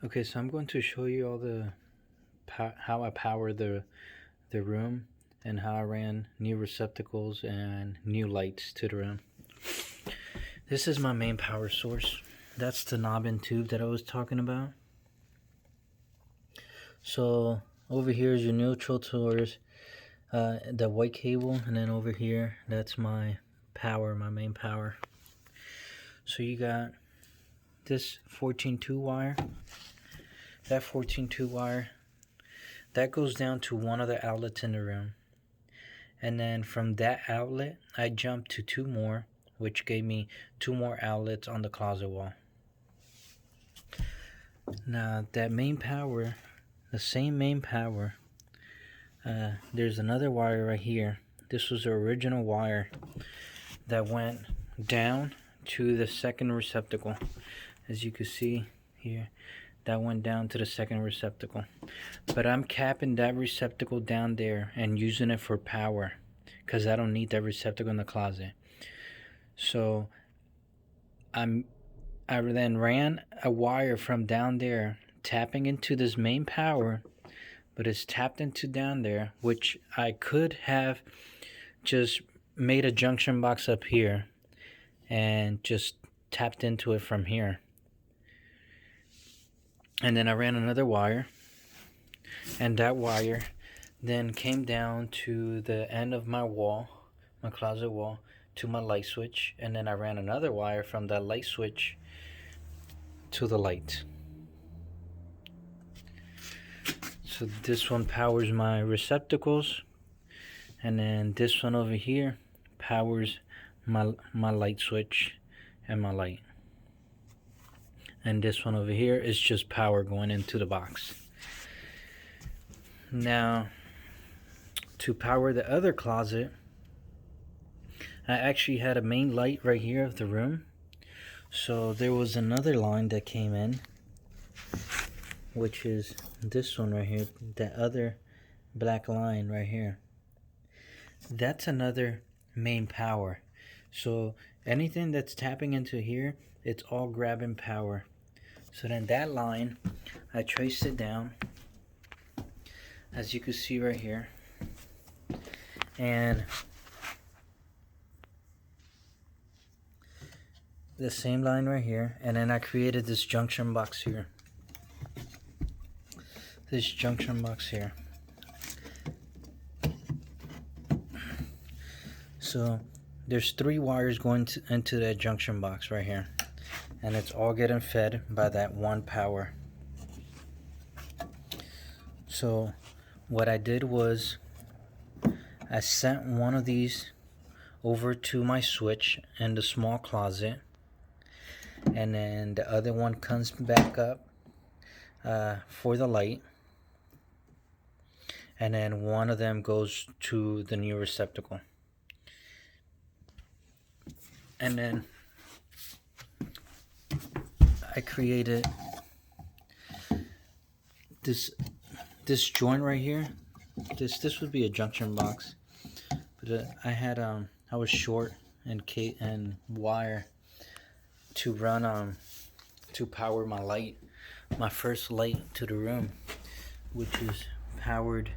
Okay, so I'm going to show you all the how I power the room and how I ran new receptacles and new lights to the room. This is my main power source. That's the knob and tube that I was talking about. So over here is your neutral towards the white cable, and then over here that's my power, my main power. So you got this 14-2 wire. That 14-2 wire that goes down to one of the outlets in the room. And then from that outlet, I jumped to two more, which gave me two more outlets on the closet wall. Now, that main power, the same main power, there's another wire right here. This was the original wire that went down to the second receptacle. As you can see here, that went down to the second receptacle. But I'm capping that receptacle down there and using it for power, because I don't need that receptacle in the closet. So I then ran a wire from down there tapping into this main power, but it's tapped into down there, which I could have just made a junction box up here and just tapped into it from here. And then I ran another wire, and that wire then came down to the end of my wall, my closet wall, to my light switch, and then I ran another wire from that light switch to the light. So this one powers my receptacles, and then this one over here powers my light switch and my light. And this one over here is just power going into the box. Now, to power the other closet, I actually had a main light right here of the room. So there was another line that came in, which is this one right here, that other black line right here. That's another main power. So anything that's tapping into here, it's all grabbing power. So then that line, I traced it down, as you can see right here, and the same line right here, and then I created this junction box here. This junction box here. So there's three wires going into that junction box right here, and it's all getting fed by that one power. So what I did was I sent one of these over to my switch in the small closet, and then the other one comes back up for the light, and then one of them goes to the new receptacle. And then I created this joint right here. This would be a junction box, but I was short and wire to run to power my light, my first light to the room, which is powered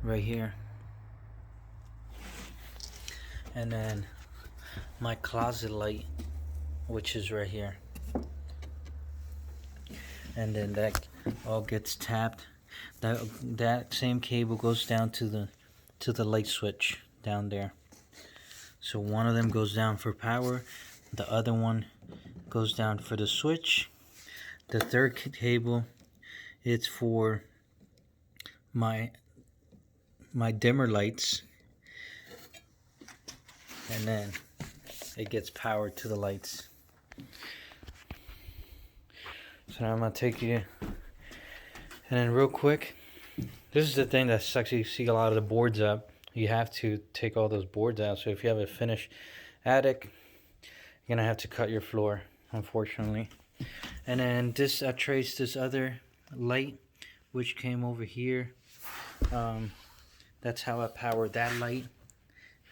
right here. And then my closet light, which is right here. And then that all gets tapped. That same cable goes down to the light switch down there. So one of them goes down for power, the other one goes down for the switch. The third cable, it's for my dimmer lights, and then it gets power to the lights. So now I'm gonna take you, and then real quick, this is the thing that sucks. You see a lot of the boards up. You have to take all those boards out. So if you have a finished attic, you're gonna have to cut your floor, unfortunately. And then I traced this other light, which came over here. That's how I powered that light.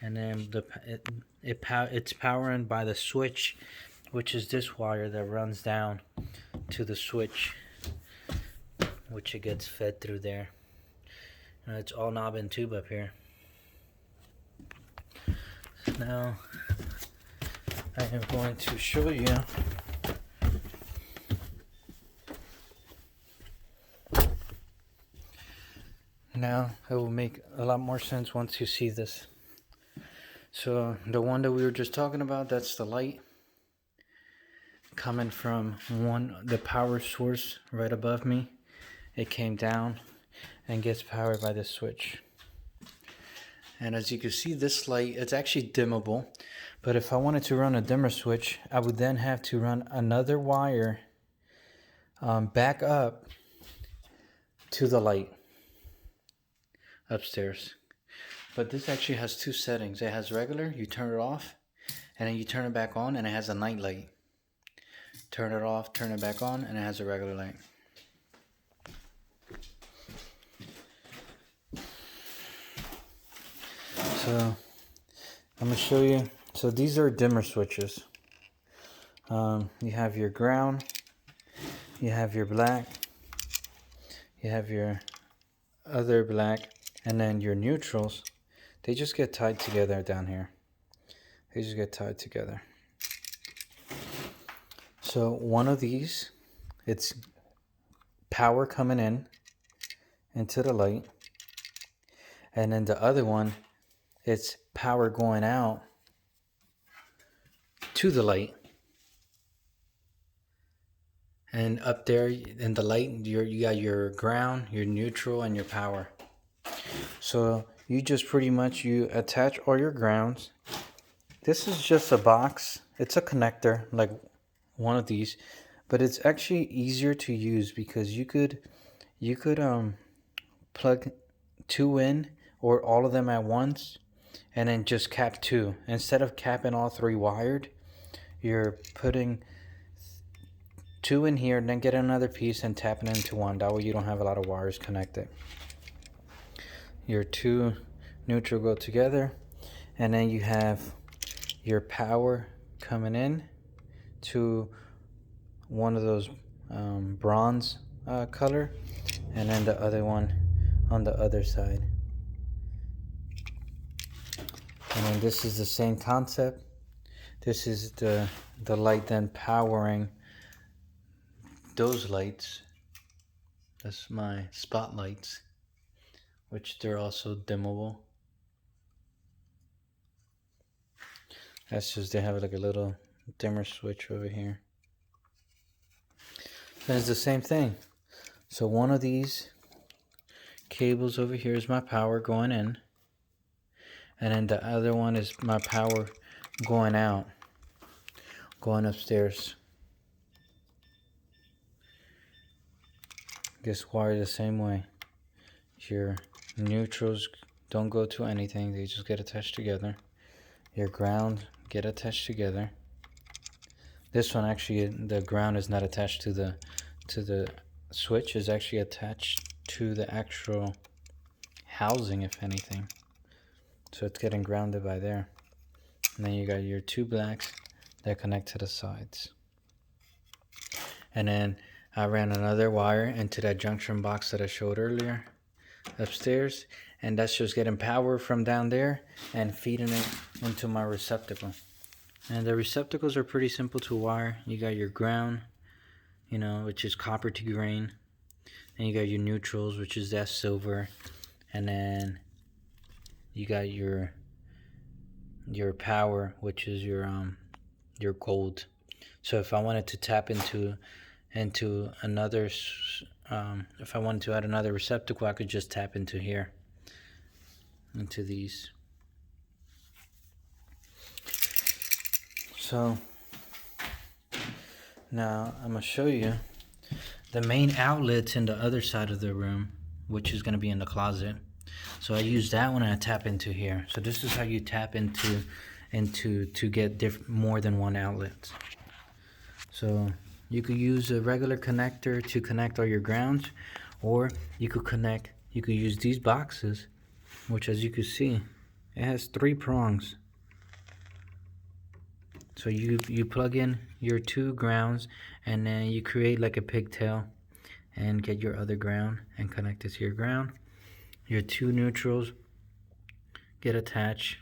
And then it's powering by the switch, which is this wire that runs down to the switch. which it gets fed through there. It's all knob and tube up here. Now I am going to show you now. It will make a lot more sense once you see this. So the one that we were just talking about, that's the light coming from the power source right above me. It came down and gets powered by this switch. And as you can see, this light, it's actually dimmable. But if I wanted to run a dimmer switch, I would then have to run another wire back up to the light upstairs. But this actually has two settings. It has regular, you turn it off, and then you turn it back on, and it has a night light. Turn it off, turn it back on, and it has a regular light. So I'm going to show you. So these are dimmer switches. You have your ground, you have your black, you have your other black, and then your neutrals. They just get tied together down here. They just get tied together. So one of these, it's power coming in into the light, and then the other one, it's power going out to the light. And up there in the light, you got your ground, your neutral, and your power. So you just pretty much, you attach all your grounds. This is just a box. It's a connector, like one of these, but it's actually easier to use because you could plug two in or all of them at once, and then just cap two. Instead of capping all three wired, you're putting two in here and then get another piece and tapping into one. That way you don't have a lot of wires connected. Your two neutral go together, and then you have your power coming in to one of those bronze color, and then the other one on the other side. And then this is the same concept. This is the light then powering those lights. That's my spotlights, which they're also dimmable. That's just, they have like a little dimmer switch over here. And it's the same thing. So one of these cables over here is my power going in, and then the other one is my power going out, going upstairs. Gets wired the same way. Your neutrals don't go to anything, they just get attached together. Your ground get attached together. This one actually, the ground is not attached to the switch, is actually attached to the actual housing, if anything. So it's getting grounded by there. And then you got your two blacks that connect to the sides. And then I ran another wire into that junction box that I showed earlier upstairs, and that's just getting power from down there and feeding it into my receptacle. And the receptacles are pretty simple to wire. You got your ground, which is copper to grain, and you got your neutrals, which is that silver, and then you got your power, which is your gold. So if I wanted to tap into another, if I wanted to add another receptacle, I could just tap into here, into these. So now I'm going to show you the main outlets in the other side of the room, which is going to be in the closet. So I use that one and I tap into here. So this is how you tap into to get more than one outlet. So you could use a regular connector to connect all your grounds, or you could use these boxes, which, as you can see, it has 3 prongs. So you plug in your 2 grounds, and then you create like a pigtail, and get your other ground and connect it to your ground. Your two neutrals get attached,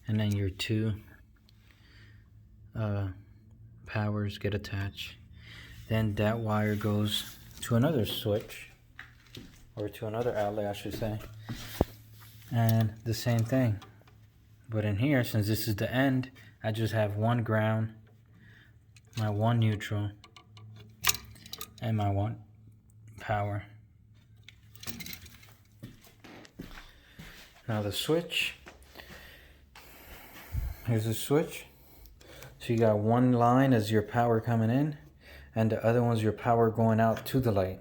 and then your two powers get attached. Then that wire goes to another switch, or to another outlet I should say, and the same thing. But in here, since this is the end, I just have one ground, my one neutral, and my one power. Now the switch, here's the switch. So you got one line as your power coming in, and the other one's your power going out to the light.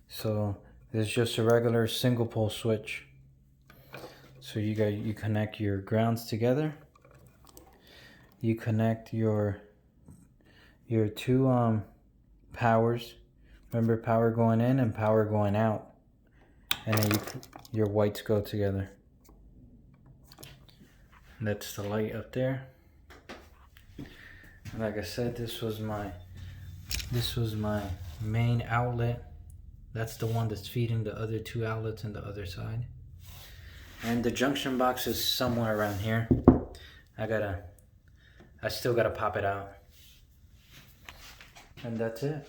So this is just a regular single pole switch. So you connect your grounds together. You connect your two powers. Remember, power going in and power going out, and then your whites go together. That's the light up there. And like I said, this was my main outlet. That's the one that's feeding the other two outlets on the other side. And the junction box is somewhere around here. I still gotta pop it out. And that's it.